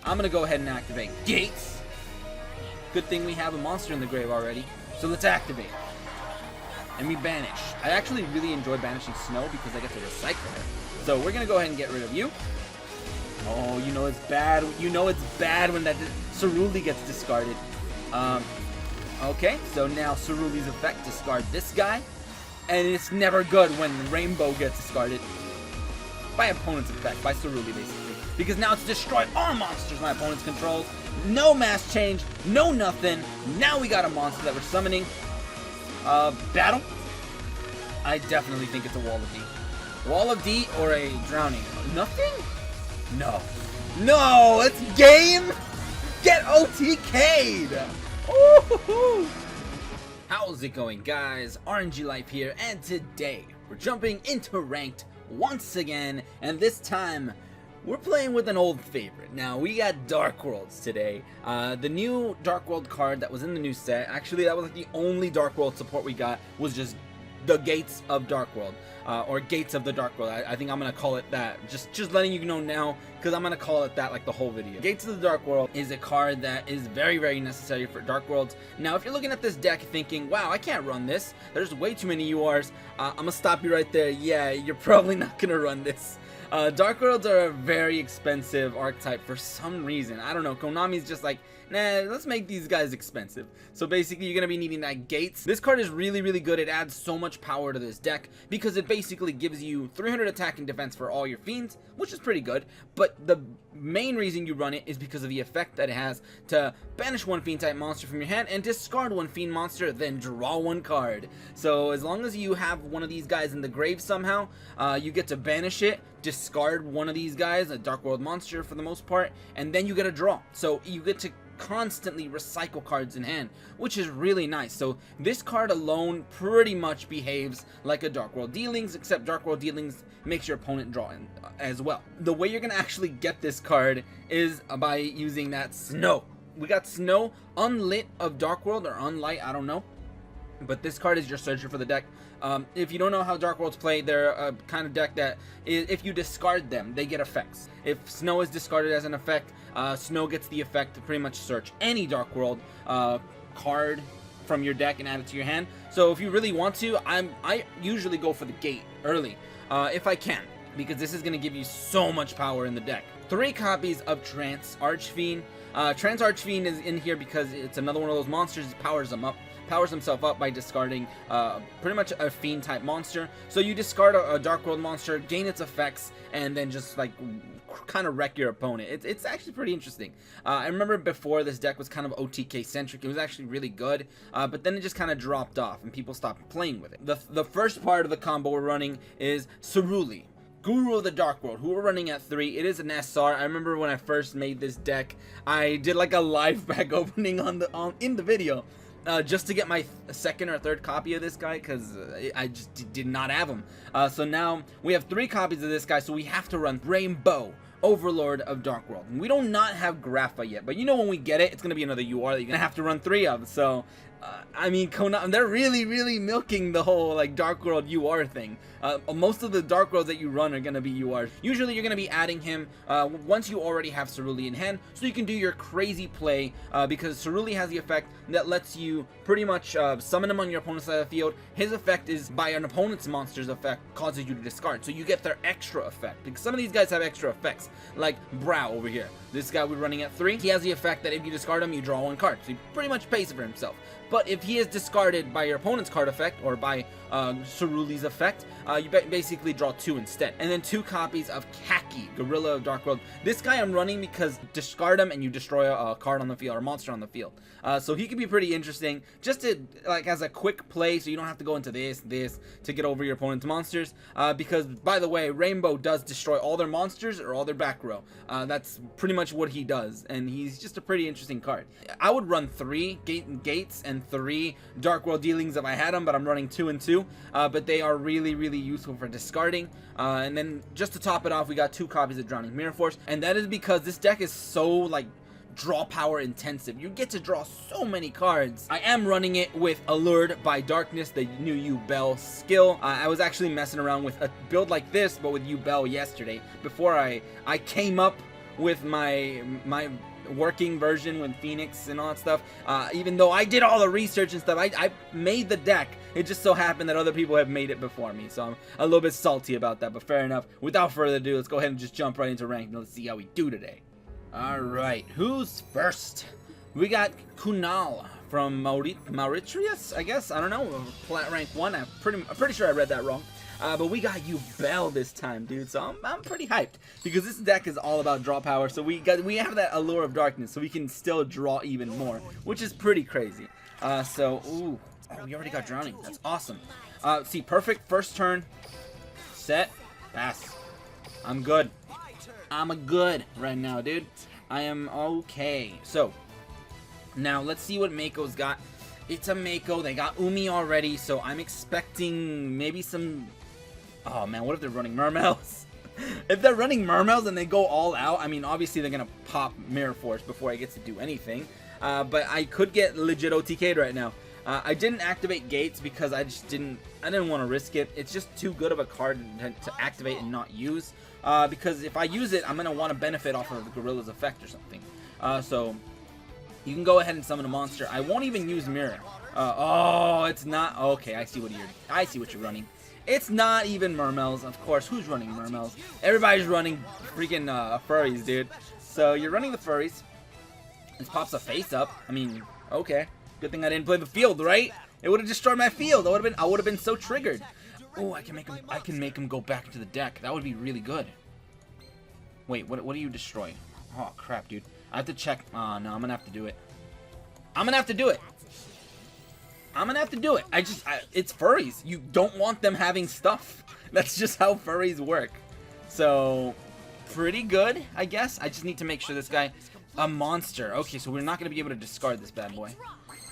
I'm gonna go ahead and activate Gates. Good thing we have a monster in the grave already. So let's activate. And we banish. I actually really enjoy banishing Snow because I get to recycle her. So we're gonna go ahead and get rid of you. Oh, you know it's bad. You know it's bad when that Cerulean gets discarded. Okay, so now Cerulean's effect discard this guy. And it's never good when Rainbow gets discarded by opponent's effect, by Cerulean basically. Because now it's destroy all monsters my opponent's controls. No mass change, no nothing. Now we got a monster that we're summoning. Battle? I definitely think it's a Wall of D. Wall of D or a Drowning? Nothing? No. No, it's game! Get OTK'd! Ooh-hoo-hoo. How's it going, guys? aRenG Life here, and today we're jumping into ranked once again, and this time we're playing with an old favorite. Now, we got Dark Worlds today. The new Dark World card that was in the new set, actually that was like the only Dark World support we got, was just the Gates of Dark World, or Gates of the Dark World. I think I'm gonna call it that. Just letting you know now, because I'm gonna call it that like the whole video. Gates of the Dark World is a card that is very, very necessary for Dark Worlds. Now, if you're looking at this deck thinking, wow, I can't run this, there's way too many URs, I'm gonna stop you right there. Yeah, you're probably not gonna run this. Dark Worlds are a very expensive archetype for some reason. I don't know, Konami's just like, nah, let's make these guys expensive. So basically, you're going to be needing that Gates. This card is really, really good. It adds so much power to this deck because it basically gives you 300 attack and defense for all your fiends, which is pretty good. But the main reason you run it is because of the effect that it has to banish one fiend type monster from your hand and discard one fiend monster, then draw one card. So as long as you have one of these guys in the grave somehow, you get to banish it, discard one of these guys, a Dark World monster for the most part, and then you get a draw. So you get to constantly recycle cards in hand, which is really nice. So this card alone pretty much behaves like a Dark World Dealings, except Dark World Dealings makes your opponent draw in as well. The way you're gonna actually get this card is by using that Snow. We got Snow, unlit of Dark World, or unlight, I don't know. But this card is your searcher for the deck. If you don't know how Dark Worlds play, they're a kind of deck that if you discard them, they get effects. If Snow is discarded as an effect, Snow gets the effect to pretty much search any Dark World card from your deck and add it to your hand. So if you really want to, I usually go for the Gate early, if I can, because this is going to give you so much power in the deck. 3 copies of Trance Archfiend. Trance Archfiend is in here because it's another one of those monsters that powers himself up by discarding pretty much a fiend type monster. So you discard a Dark World monster, gain its effects, and then just like kind of wreck your opponent. It's actually pretty interesting. I remember before this deck was kind of OTK centric. It was actually really good, but then it just kind of dropped off and people stopped playing with it. The first part of the combo we're running is Cerulean, Guru of the Dark World, who we're running at 3. It is an SR. I remember when I first made this deck, I did like a live pack opening in the video. Just to get my second or third copy of this guy, because I just did not have him. So now we have 3 copies of this guy, so we have to run Rainbow, Overlord of Dark World. And we do not have Grapha yet, but you know when we get it, it's going to be another UR that you're going to have to run 3 of. So, I mean, Konami, they're really, really milking the whole like Dark World UR thing. Most of the Dark Worlds that you run are going to be URs. Usually you're going to be adding him once you already have Cerulean in hand, so you can do your crazy play, because Cerulean has the effect that lets you pretty much summon him on your opponent's side of the field. His effect is by an opponent's monster's effect, causes you to discard, so you get their extra effect, because some of these guys have extra effects, like Brow over here. This guy we're running at 3, he has the effect that if you discard him, you draw 1 card, so he pretty much pays for himself. But if he is discarded by your opponent's card effect, or by Cerulean's effect, you basically draw 2 instead. And then 2 copies of Khaki, Gorilla of Dark World. This guy I'm running because discard him and you destroy a card on the field, or a monster on the field. So he could be pretty interesting, just to, like, as a quick play, so you don't have to go into this to get over your opponent's monsters. Because, by the way, Rainbow does destroy all their monsters or all their back row. That's pretty much what he does, and he's just a pretty interesting card. I would run 3 Gates and 3 Dark World Dealings if I had them, but I'm running 2 and 2. But they are really, really useful for discarding. And then just to top it off, we got 2 copies of Drowning Mirror Force, and that is because this deck is so like draw power intensive. You get to draw so many cards. I am running it with Allured by Darkness, the new YuGiOh skill. I was actually messing around with a build like this, but with YuGiOh yesterday, before I came up with my working version with Phoenix and all that stuff. Even though I did all the research and stuff, I made the deck. It just so happened that other people have made it before me, so I'm a little bit salty about that, but fair enough. Without further ado, let's go ahead and just jump right into ranked and let's see how we do today. Alright, who's first? We got Kunal from Mauritius, I guess. I don't know. Plat rank 1. I'm pretty sure I read that wrong. But we got YuGiOh this time, dude. So I'm pretty hyped because this deck is all about draw power. So we have that Allure of Darkness, so we can still draw even more, which is pretty crazy. Ooh, oh, we already got Drowning. That's awesome. See, perfect first turn. Set, pass. I'm good. I'm good right now, dude. I am okay. So now let's see what Mako's got. It's a Mako. They got Umi already, so I'm expecting maybe some. Oh man, what if they're running Mermails? If they're running Mermails and they go all out, I mean, obviously they're gonna pop Mirror Force before I get to do anything. But I could get legit OTK'd right now. I didn't activate Gates because I didn't want to risk it. It's just too good of a card to activate and not use. Because if I use it, I'm gonna want to benefit off of the Gorilla's effect or something. So you can go ahead and summon a monster. I won't even use Mirror. Oh, it's not. Okay, I see what you're running. It's not even Mermails. Of course, who's running Mermails? Everybody's running freaking furries, dude. So you're running the furries. This pops a face up. I mean, okay. Good thing I didn't play the field, right? It would have destroyed my field. I would have been so triggered. Oh, I can make him go back to the deck. That would be really good. Wait, what do you destroy? Oh crap, dude. I have to check. Oh no, I'm gonna have to do it. It's furries. You don't want them having stuff. That's just how furries work. So, pretty good, I guess. I just need to make sure this guy, a monster. Okay, so we're not going to be able to discard this bad boy.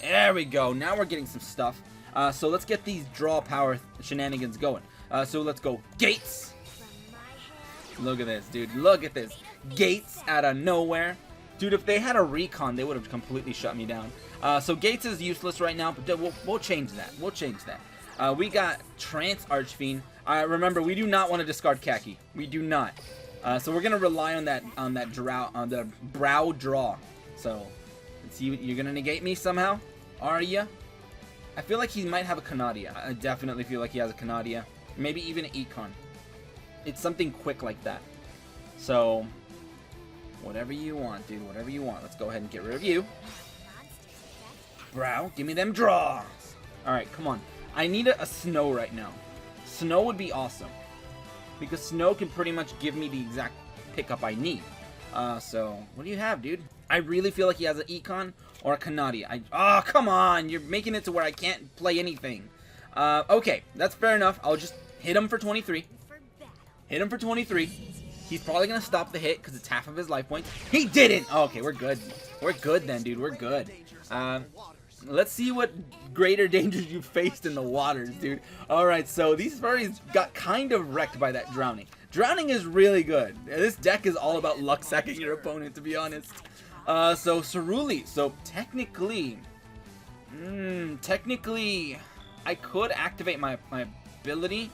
There we go. Now we're getting some stuff. So let's get these draw power shenanigans going. So let's go Gates. Look at this, dude. Look at this. Gates out of nowhere. Dude, if they had a recon, they would have completely shut me down. So Gates is useless right now, but we'll change that. We'll change that. We got Trance Archfiend. Remember, we do not want to discard Khaki. We do not. So we're gonna rely on the brow draw. So let's see. You're gonna negate me somehow, are ya? I feel like he might have a Canadia. I definitely feel like he has a Canadia. Maybe even an Econ. It's something quick like that. So whatever you want, dude. Whatever you want. Let's go ahead and get rid of you. Brow, give me them draws. Alright, come on. I need a Snow right now. Snow would be awesome. Because Snow can pretty much give me the exact pickup I need. So, what do you have, dude? I really feel like he has an Econ or a Canadia. Oh, come on. You're making it to where I can't play anything. Okay, that's fair enough. I'll just hit him for 23. Hit him for 23. He's probably going to stop the hit because it's half of his life points. He didn't! Oh, okay, we're good. We're good then, dude. We're good. Let's see what greater dangers you faced in the waters, dude. Alright, so these furries got kind of wrecked by that Drowning. Drowning is really good. This deck is all about luck sacking your opponent, to be honest. So Ceruli. So technically, I could activate my ability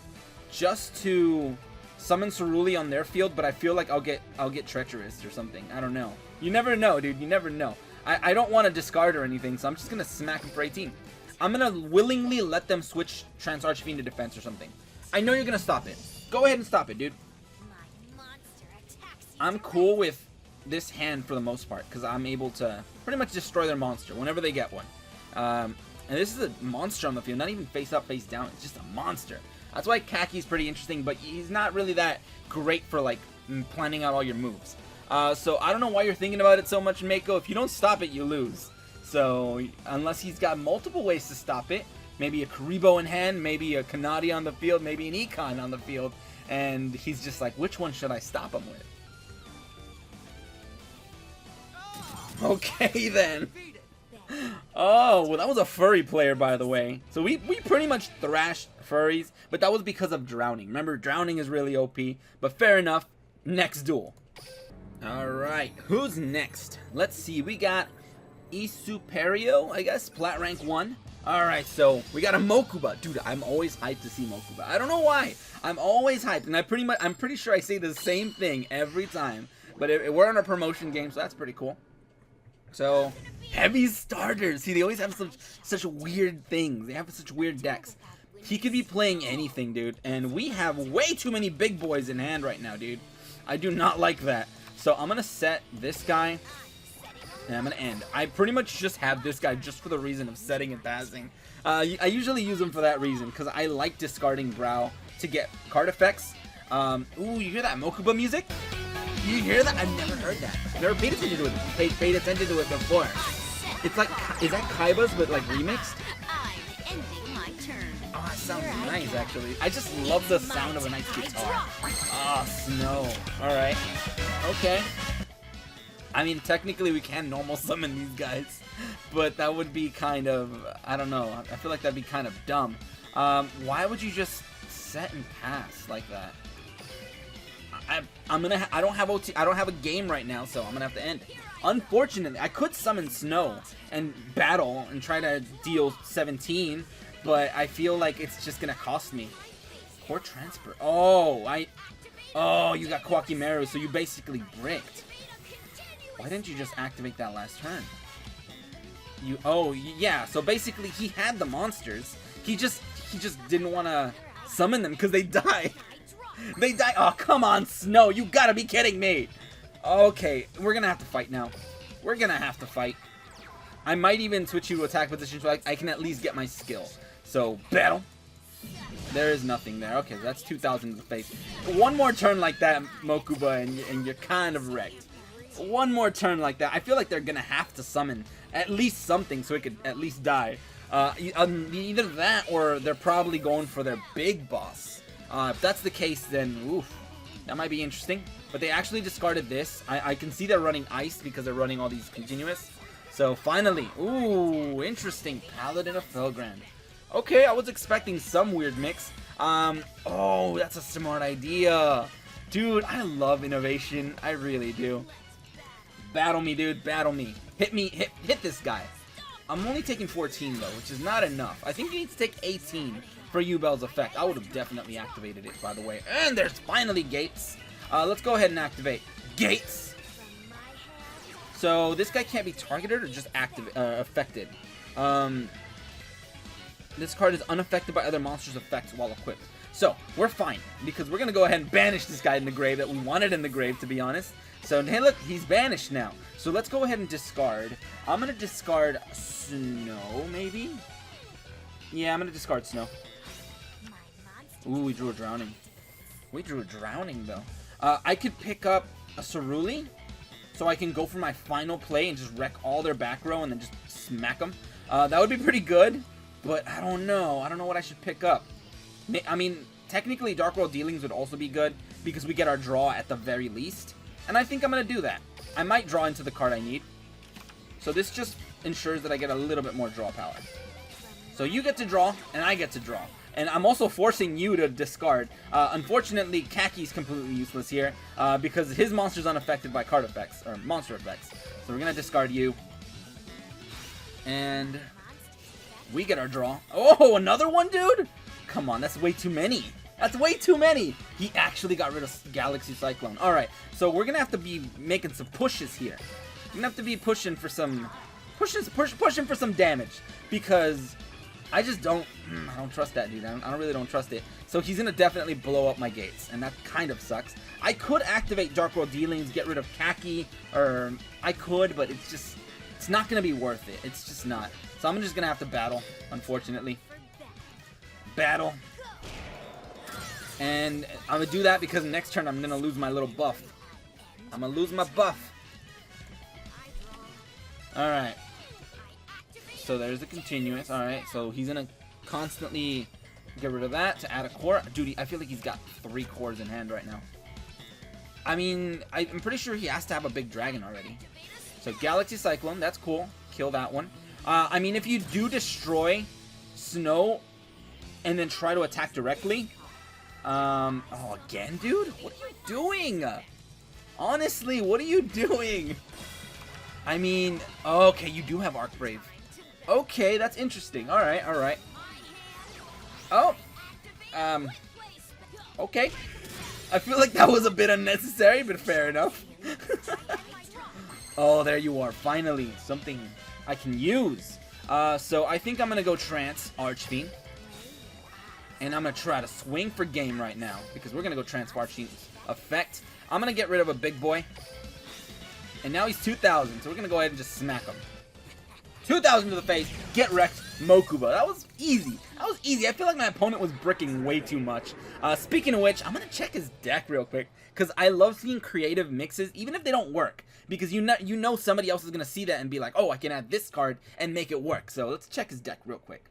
just to summon Ceruli on their field, but I feel like I'll get treacherous or something. I don't know. You never know, dude. You never know. I don't want to discard or anything, so I'm just gonna smack him for 18. I'm gonna willingly let them switch Trance Archfiend to defense or something. I know you're gonna stop it. Go ahead and stop it, dude. I'm cool with this hand for the most part, because I'm able to pretty much destroy their monster whenever they get one. And this is a monster on the field, not even face up, face down. It's just a monster. That's why Kaki's pretty interesting, but he's not really that great for like planning out all your moves. So I don't know why you're thinking about it so much, Mako. If you don't stop it, you lose. So unless he's got multiple ways to stop it, maybe a Karibo in hand, maybe a Kanadi on the field, maybe an Econ on the field, and he's just like, which one should I stop him with? Okay then. Oh, well that was a furry player, by the way. So we pretty much thrashed furries, but that was because of Drowning. Remember, Drowning is really OP, but fair enough. Next duel. Alright, who's next? Let's see, we got Isuperio, I guess, plat rank 1. Alright, so we got a Mokuba. Dude, I'm always hyped to see Mokuba. I don't know why. I'm always hyped, and I'm pretty sure I say the same thing every time. But we're on a promotion game, so that's pretty cool. So, heavy starters. See, they always have such weird things. They have such weird decks. He could be playing anything, dude. And we have way too many big boys in hand right now, dude. I do not like that. So, I'm going to set this guy. And I'm going to end. I pretty much just have this guy just for the reason of setting and passing. I usually use him for that reason. Because I like discarding Brow to get card effects. Ooh, you hear that Mokuba music? You hear that? I've never heard that. Never paid attention to it. Paid attention to it before. It's like, is that Kaiba's but like remixed? Oh, that sounds nice actually. I just love the sound of a nice guitar. Ah, Snow. Alright. Okay. I mean, technically we can normal summon these guys. But that would be kind of, I don't know. I feel like that'd be kind of dumb. Why would you just set and pass like that? I don't have a game right now, so I'm gonna have to end. Unfortunately, I could summon Snow and battle and try to deal 17, but I feel like it's just gonna cost me. Core transfer. Oh, you got Kwakimeru, so you basically bricked. Why didn't you just activate that last turn? Yeah, so basically he had the monsters. He just didn't want to summon them because they die. They die. Oh, come on, Snow. You gotta be kidding me. Okay, we're gonna have to fight now. We're gonna have to fight. I might even switch you to attack position so I can at least get my skill. So, battle. There is nothing there. Okay, that's 2,000 in the face. One more turn like that, Mokuba, and you're kind of wrecked. One more turn like that. I feel like they're gonna have to summon at least something so it could at least die. Either that or they're probably going for their big boss. If that's the case, then oof, that might be interesting. But they actually discarded this. I can see they're running ice because they're running all these continuous. So finally, ooh, interesting. Paladin of Felgrand. Okay, I was expecting some weird mix. Oh, that's a smart idea. Dude, I love innovation. I really do. Battle me, dude. Battle me. Hit me. Hit this guy. I'm only taking 14, though, which is not enough. I think you need to take 18 for Yubel's effect. I would have definitely activated it, by the way. And there's finally Gates. Let's go ahead and activate Gates. So this guy can't be targeted or just affected. This card is unaffected by other monsters' effects while equipped. So we're fine because we're gonna go ahead and banish this guy in the grave that we wanted in the grave, to be honest. So hey, look, he's banished now. So let's go ahead and discard. I'm gonna discard Snow, maybe. Yeah, I'm gonna discard Snow. Ooh, we drew a Drowning. We drew a Drowning, though. I could pick up a Ceruli, so I can go for my final play and just wreck all their back row and then just smack them. That would be pretty good, but I don't know. I don't know what I should pick up. I mean, technically, Dark World Dealings would also be good because we get our draw at the very least. And I think I'm going to do that. I might draw into the card I need. So this just ensures that I get a little bit more draw power. So you get to draw, and I get to draw. And I'm also forcing you to discard. Unfortunately, Kaki's completely useless here because his monster's unaffected by card effects, or monster effects. So we're going to discard you. And we get our draw. Oh, another one, dude? Come on, that's way too many. That's way too many. He actually got rid of Galaxy Cyclone. All right, so we're going to have to be making some pushes here. We're going to have to be pushing for some... pushing for some damage because... I just don't trust that dude. I really don't trust it. So he's going to definitely blow up my gates, and that kind of sucks. I could activate Dark World Dealings, get rid of Kaki, or I could, but it's not going to be worth it. It's just not. So I'm just going to have to battle, unfortunately. Battle. And I'm going to do that because next turn I'm going to lose my little buff. I'm going to lose my buff. Alright. So there's the continuous. Alright, so he's going to constantly get rid of that to add a core. Dude, I feel like he's got 3 cores in hand right now. I mean, I'm pretty sure he has to have a big dragon already. So Galaxy Cyclone, that's cool. Kill that one. I mean, if you do destroy Snow and then try to attack directly... oh, again, dude? What are you doing? Honestly, what are you doing? I mean, okay, you do have Arc Brave. Okay, that's interesting. Alright, alright. Oh. Okay. I feel like that was a bit unnecessary, but fair enough. Oh, there you are. Finally, something I can use. So I think I'm going to go Trance Archfiend. And I'm going to try to swing for game right now. Because we're going to go Trance Archfiend's effect. I'm going to get rid of a big boy. And now he's 2,000. So we're going to go ahead and just smack him. 2,000 to the face. Get wrecked, Mokuba. That was easy. That was easy. I feel like my opponent was bricking way too much. Speaking of which, I'm going to check his deck real quick. Because I love seeing creative mixes, even if they don't work. Because you know somebody else is going to see that and be like, oh, I can add this card and make it work. So let's check his deck real quick.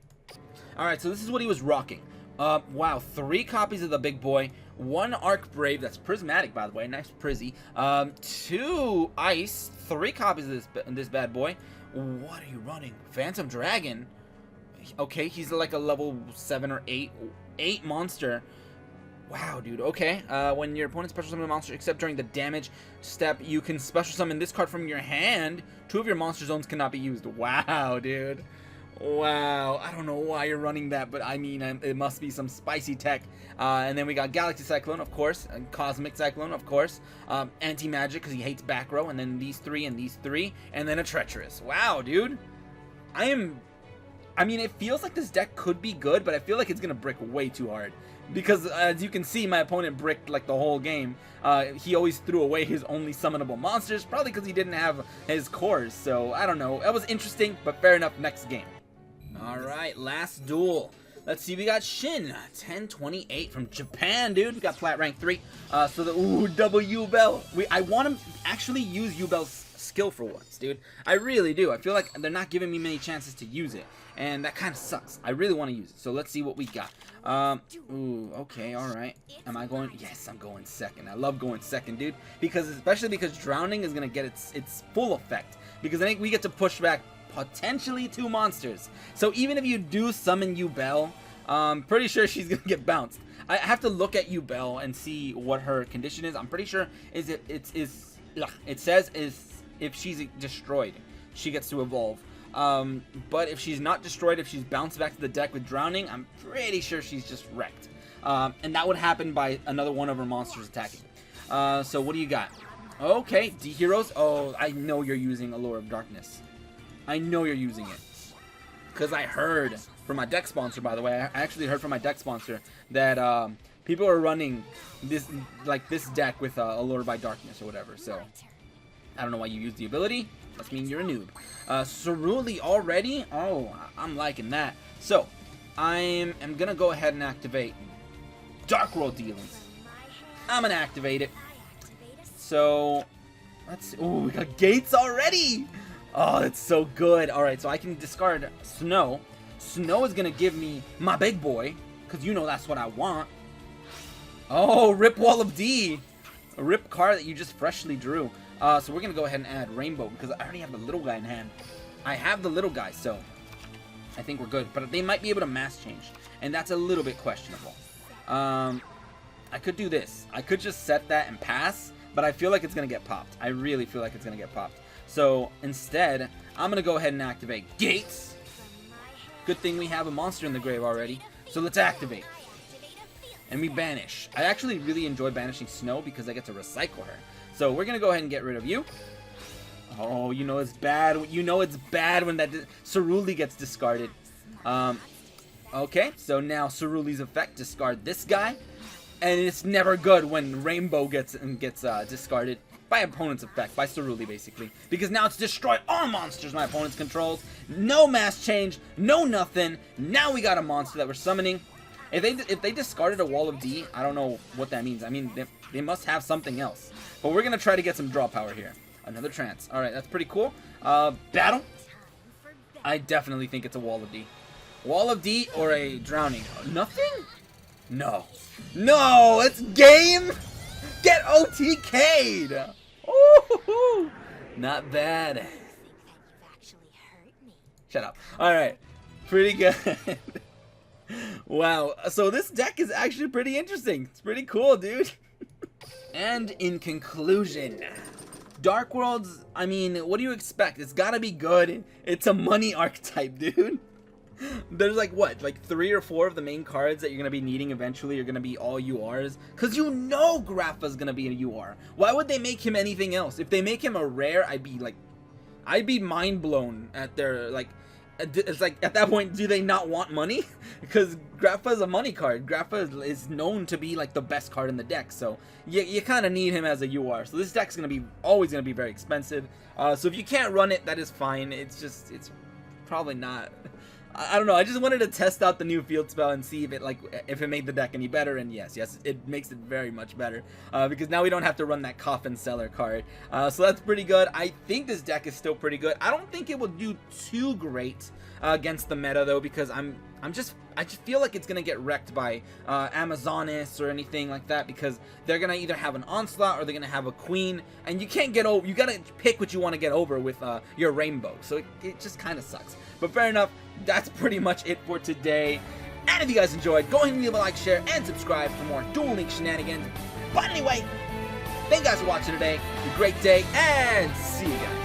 Alright, so this is what he was rocking. Wow, 3 copies of the big boy. 1 Arc Brave, that's prismatic by the way, nice Prizzy. 2 Ice, 3 copies of this bad boy. What are you running? Phantom Dragon? Okay, he's like a level 7 or 8 monster. Wow, dude, okay. When your opponent special summons a monster, except during the damage step, you can special summon this card from your hand. 2 of your monster zones cannot be used. Wow, dude. Wow, I don't know why you're running that, but I mean, it must be some spicy tech. And then we got Galaxy Cyclone, of course, and Cosmic Cyclone, of course, Anti-Magic, because he hates back row, and then these 3 and these 3, and then a Treacherous. Wow, dude. I mean, it feels like this deck could be good, but I feel like it's going to brick way too hard. Because, as you can see, my opponent bricked, like, the whole game. He always threw away his only summonable monsters, probably because he didn't have his cores. So, I don't know. That was interesting, but fair enough. Next game. Alright, last duel. Let's see, we got Shin, 1028 from Japan, dude. We got Plat rank 3. So the, double Yubel. I want to actually use Yubel's skill for once, dude. I really do. I feel like they're not giving me many chances to use it. And that kind of sucks. I really want to use it. So let's see what we got. Okay, alright. Am I going? Yes, I'm going second. I love going second, dude. Especially because Drowning is going to get its full effect. Because I think we get to push back potentially 2 monsters. So even if you do summon Yubel, pretty sure she's gonna get bounced. I have to look at Yubel and see what her condition is. I'm pretty sure it says if she's destroyed, she gets to evolve. But if she's not destroyed, if she's bounced back to the deck with Drowning, I'm pretty sure she's just wrecked. And that would happen by another one of her monsters attacking. So what do you got? Okay, D Heroes. Oh, I know you're using Allure of Darkness. I know you're using it. Because I heard from my deck sponsor, by the way, I actually heard from my deck sponsor that people are running this deck with Allure by Darkness or whatever. So, I don't know why you use the ability. Must mean you're a noob. Cerulli already? Oh, I'm liking that. So, I am going to go ahead and activate Dark World Dealings. I'm going to activate it. So, let's see. Oh, we got Gates already! Oh, that's so good. Alright, so I can discard Snow. Snow is going to give me my big boy, because you know that's what I want. Oh, Rip Wall of D. A rip card that you just freshly drew. So we're going to go ahead and add Rainbow, because I already have the little guy in hand. I have the little guy, so I think we're good. But they might be able to mass change, and that's a little bit questionable. I could do this. I could just set that and pass, but I feel like it's going to get popped. I really feel like it's going to get popped. So, instead, I'm going to go ahead and activate Gates. Good thing we have a monster in the grave already. So, let's activate. And we banish. I actually really enjoy banishing Snow because I get to recycle her. So, we're going to go ahead and get rid of you. Oh, you know it's bad. You know it's bad when that Cerulli gets discarded. Okay, so now Cerulli's effect, discard this guy. And it's never good when Rainbow gets discarded. By opponent's effect, by Cerulli basically. Because now it's destroy all monsters my opponent's controls. No mass change, no nothing. Now we got a monster that we're summoning. If they discarded a Wall of D, I don't know what that means. I mean, they must have something else. But we're going to try to get some draw power here. Another Trance. Alright, that's pretty cool. Battle. I definitely think it's a Wall of D. Wall of D or a Drowning. Nothing? No. No, it's game! Get OTK'd! Ooh, not bad. Shut up. Alright. Pretty good. Wow. So this deck is actually pretty interesting. It's pretty cool, dude. And in conclusion, Dark Worlds, I mean, what do you expect? It's gotta be good. It's a money archetype, dude. There's like what, like 3 or 4 of the main cards that you're gonna be needing eventually are gonna be all URs, because you know Grappa's gonna be a UR. Why would they make him anything else? If they make him a rare, I'd be mind blown at their, like, it's like at that point, do they not want money? Because Grappa's a money card. Grappa is known to be like the best card in the deck, so you kind of need him as a UR. So this deck's always gonna be very expensive. So if you can't run it, that is fine. It's probably not. I don't know. I just wanted to test out the new field spell and see if it made the deck any better. And yes, it makes it very much better because now we don't have to run that coffin seller card. So that's pretty good. I think this deck is still pretty good. I don't think it will do too great against the meta though, because I just feel like it's gonna get wrecked by Amazonis or anything like that, because they're gonna either have an onslaught or they're gonna have a queen, and you can't get over. You gotta pick what you want to get over with your rainbow. So it just kind of sucks. But fair enough. That's pretty much it for today. And if you guys enjoyed, go ahead and leave a like, share, and subscribe for more Duel Link shenanigans. But anyway, thank you guys for watching today. Have a great day, and see you guys.